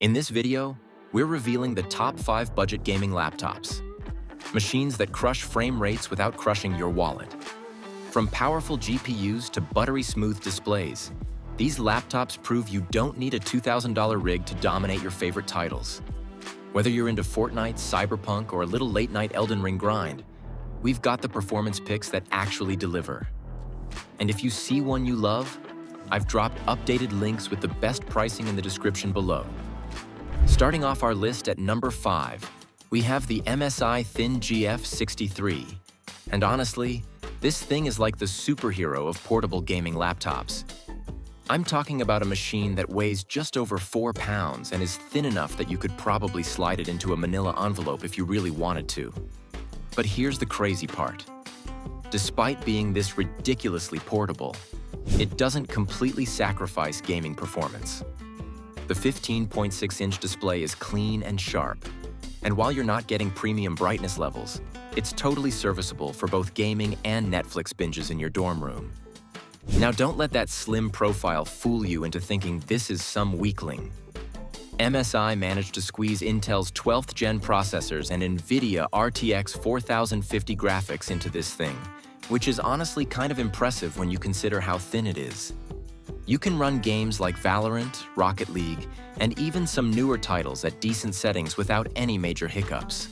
In this video, we're revealing the top 5 budget gaming laptops. Machines that crush frame rates without crushing your wallet. From powerful GPUs to buttery smooth displays, these laptops prove you don't need a $2,000 rig to dominate your favorite titles. Whether you're into Fortnite, Cyberpunk, or a little late-night Elden Ring grind, we've got the performance picks that actually deliver. And if you see one you love, I've dropped updated links with the best pricing in the description below. Starting off our list at number 5, we have the MSI Thin GF63. And honestly, this thing is like the superhero of portable gaming laptops. I'm talking about a machine that weighs just over 4 pounds and is thin enough that you could probably slide it into a manila envelope if you really wanted to. But here's the crazy part. Despite being this ridiculously portable, it doesn't completely sacrifice gaming performance. The 15.6-inch display is clean and sharp, and while you're not getting premium brightness levels, it's totally serviceable for both gaming and Netflix binges in your dorm room. Now don't let that slim profile fool you into thinking this is some weakling. MSI managed to squeeze Intel's 12th gen processors and NVIDIA RTX 4050 graphics into this thing, which is honestly kind of impressive when you consider how thin it is. You can run games like Valorant, Rocket League, and even some newer titles at decent settings without any major hiccups.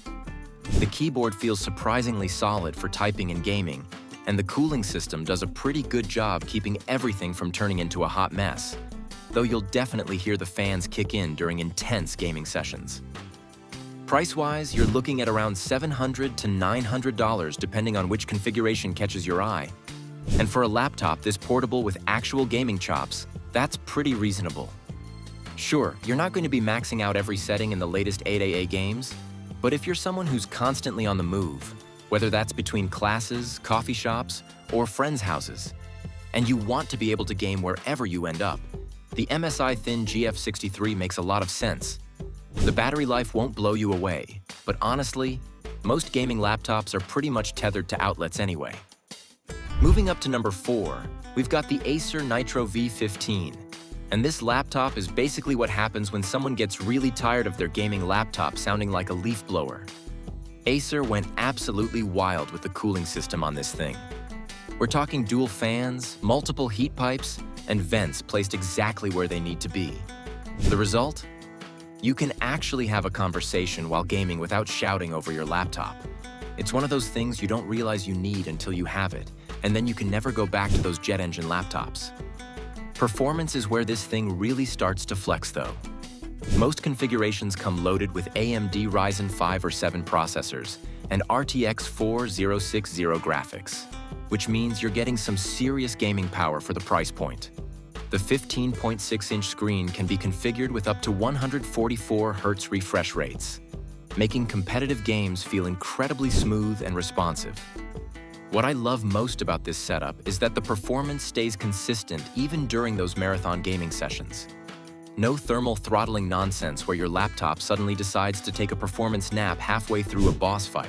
The keyboard feels surprisingly solid for typing and gaming, and the cooling system does a pretty good job keeping everything from turning into a hot mess, though you'll definitely hear the fans kick in during intense gaming sessions. Price-wise, you're looking at around $700 to $900 depending on which configuration catches your eye. And for a laptop this portable with actual gaming chops, that's pretty reasonable. Sure, you're not going to be maxing out every setting in the latest 8AA games, but if you're someone who's constantly on the move, whether that's between classes, coffee shops, or friends' houses, and you want to be able to game wherever you end up, the MSI Thin GF63 makes a lot of sense. The battery life won't blow you away, but honestly, most gaming laptops are pretty much tethered to outlets anyway. Moving up to number 4, we've got the Acer Nitro V15. And this laptop is basically what happens when someone gets really tired of their gaming laptop sounding like a leaf blower. Acer went absolutely wild with the cooling system on this thing. We're talking dual fans, multiple heat pipes, and vents placed exactly where they need to be. The result? You can actually have a conversation while gaming without shouting over your laptop. It's one of those things you don't realize you need until you have it, and then you can never go back to those jet engine laptops. Performance is where this thing really starts to flex though. Most configurations come loaded with AMD Ryzen 5 or 7 processors and RTX 4060 graphics, which means you're getting some serious gaming power for the price point. The 15.6-inch screen can be configured with up to 144 Hz refresh rates, making competitive games feel incredibly smooth and responsive. What I love most about this setup is that the performance stays consistent even during those marathon gaming sessions. No thermal throttling nonsense where your laptop suddenly decides to take a performance nap halfway through a boss fight.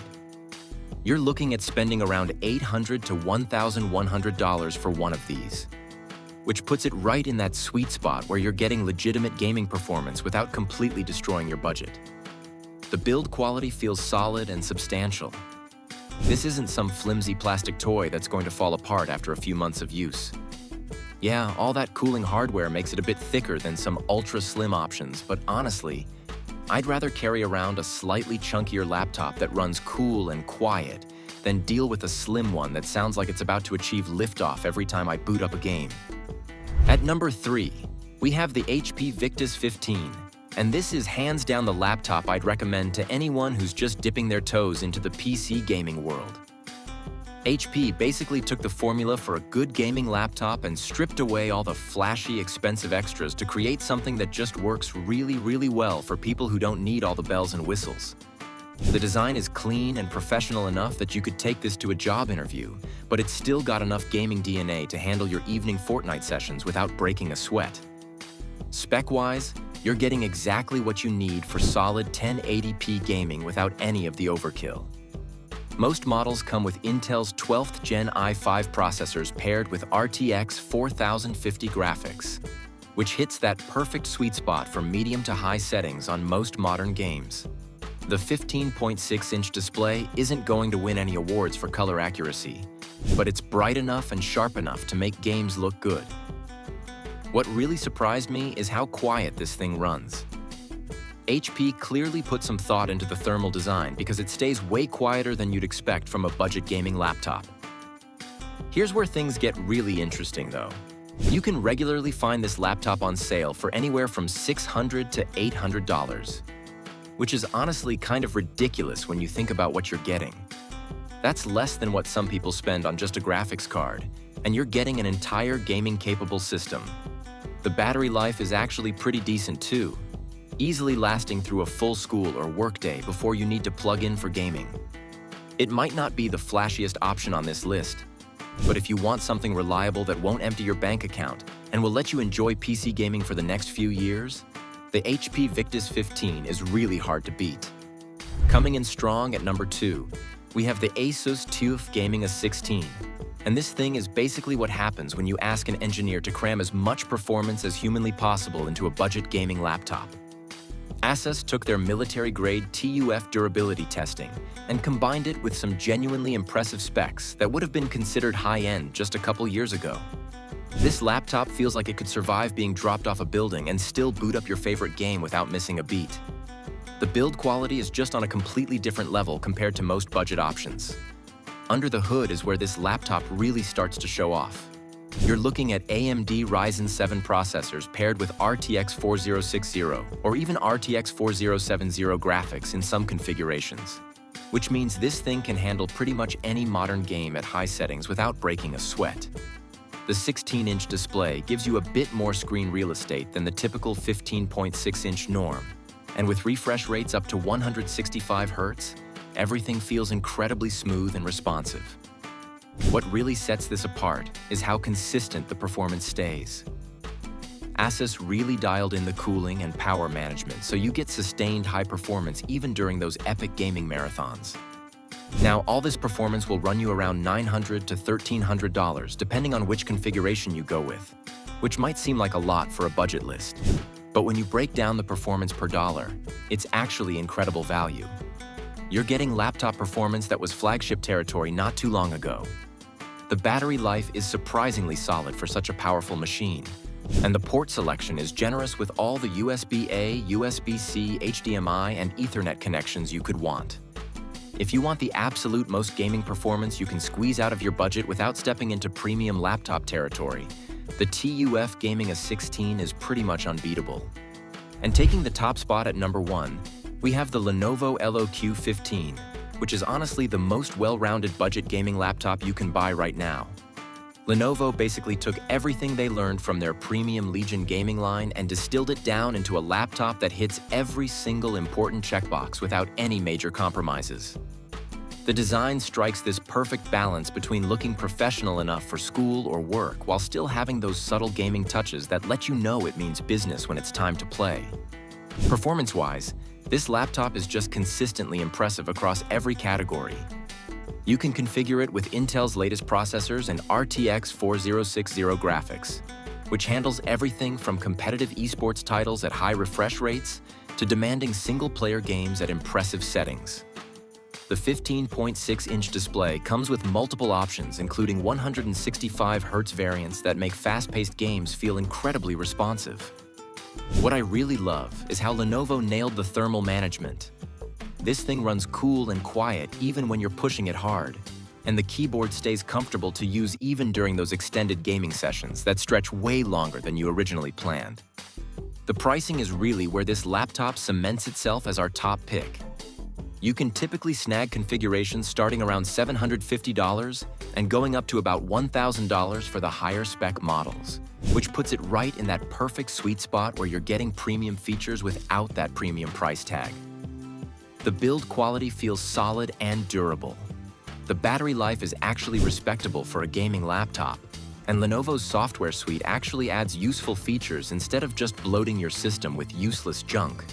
You're looking at spending around $800 to $1,100 for one of these, which puts it right in that sweet spot where you're getting legitimate gaming performance without completely destroying your budget. The build quality feels solid and substantial. This isn't some flimsy plastic toy that's going to fall apart after a few months of use. Yeah, all that cooling hardware makes it a bit thicker than some ultra-slim options, but honestly, I'd rather carry around a slightly chunkier laptop that runs cool and quiet than deal with a slim one that sounds like it's about to achieve liftoff every time I boot up a game. At number 3, we have the HP Victus 15. And this is hands down the laptop I'd recommend to anyone who's just dipping their toes into the PC gaming world. HP basically took the formula for a good gaming laptop and stripped away all the flashy, expensive extras to create something that just works really well for people who don't need all the bells and whistles. The design is clean and professional enough that you could take this to a job interview, but it's still got enough gaming DNA to handle your evening Fortnite sessions without breaking a sweat. Spec-wise, you're getting exactly what you need for solid 1080p gaming without any of the overkill. Most models come with Intel's 12th Gen i5 processors paired with RTX 4050 graphics. which hits that perfect sweet spot for medium to high settings on most modern games. The 15.6-inch display isn't going to win any awards for color accuracy, but it's bright enough and sharp enough to make games look good. What really surprised me is how quiet this thing runs. HP clearly put some thought into the thermal design because it stays way quieter than you'd expect from a budget gaming laptop. Here's where things get really interesting though. You can regularly find this laptop on sale for anywhere from $600 to $800, which is honestly kind of ridiculous when you think about what you're getting. That's less than what some people spend on just a graphics card, and you're getting an entire gaming-capable system. The battery life is actually pretty decent too, easily lasting through a full school or workday before you need to plug in for gaming. It might not be the flashiest option on this list, but if you want something reliable that won't empty your bank account and will let you enjoy PC gaming for the next few years, the HP Victus 15 is really hard to beat. Coming in strong at number 2, we have the Asus TUF Gaming A16. And this thing is basically what happens when you ask an engineer to cram as much performance as humanly possible into a budget gaming laptop. Asus took their military-grade TUF durability testing and combined it with some genuinely impressive specs that would have been considered high-end just a couple years ago. This laptop feels like it could survive being dropped off a building and still boot up your favorite game without missing a beat. The build quality is just on a completely different level compared to most budget options. Under the hood is where this laptop really starts to show off. You're looking at AMD Ryzen 7 processors paired with RTX 4060 or even RTX 4070 graphics in some configurations, which means this thing can handle pretty much any modern game at high settings without breaking a sweat. The 16-inch display gives you a bit more screen real estate than the typical 15.6-inch norm, and with refresh rates up to 165 Hz, everything feels incredibly smooth and responsive. What really sets this apart is how consistent the performance stays. Asus really dialed in the cooling and power management so you get sustained high performance even during those epic gaming marathons. Now, all this performance will run you around $900 to $1,300 depending on which configuration you go with, which might seem like a lot for a budget list. But when you break down the performance per dollar, it's actually incredible value. You're getting laptop performance that was flagship territory not too long ago. The battery life is surprisingly solid for such a powerful machine, and the port selection is generous with all the USB-A, USB-C, HDMI, and Ethernet connections you could want. If you want the absolute most gaming performance you can squeeze out of your budget without stepping into premium laptop territory, the TUF Gaming A16 is pretty much unbeatable. And taking the top spot at number 1, we have the Lenovo LOQ15, which is honestly the most well-rounded budget gaming laptop you can buy right now. Lenovo basically took everything they learned from their premium Legion gaming line and distilled it down into a laptop that hits every single important checkbox without any major compromises. The design strikes this perfect balance between looking professional enough for school or work while still having those subtle gaming touches that let you know it means business when it's time to play. Performance-wise, this laptop is just consistently impressive across every category. You can configure it with Intel's latest processors and RTX 4060 graphics, which handles everything from competitive esports titles at high refresh rates to demanding single-player games at impressive settings. The 15.6-inch display comes with multiple options, including 165 Hz variants that make fast-paced games feel incredibly responsive. What I really love is how Lenovo nailed the thermal management. This thing runs cool and quiet even when you're pushing it hard, and the keyboard stays comfortable to use even during those extended gaming sessions that stretch way longer than you originally planned. The pricing is really where this laptop cements itself as our top pick. You can typically snag configurations starting around $750 and going up to about $1,000 for the higher spec models, which puts it right in that perfect sweet spot where you're getting premium features without that premium price tag. The build quality feels solid and durable. The battery life is actually respectable for a gaming laptop, and Lenovo's software suite actually adds useful features instead of just bloating your system with useless junk.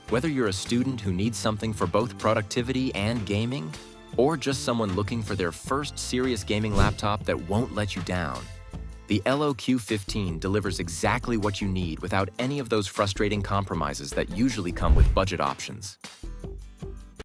Whether you're a student who needs something for both productivity and gaming, or just someone looking for their first serious gaming laptop that won't let you down, The LOQ15 delivers exactly what you need without any of those frustrating compromises that usually come with budget options.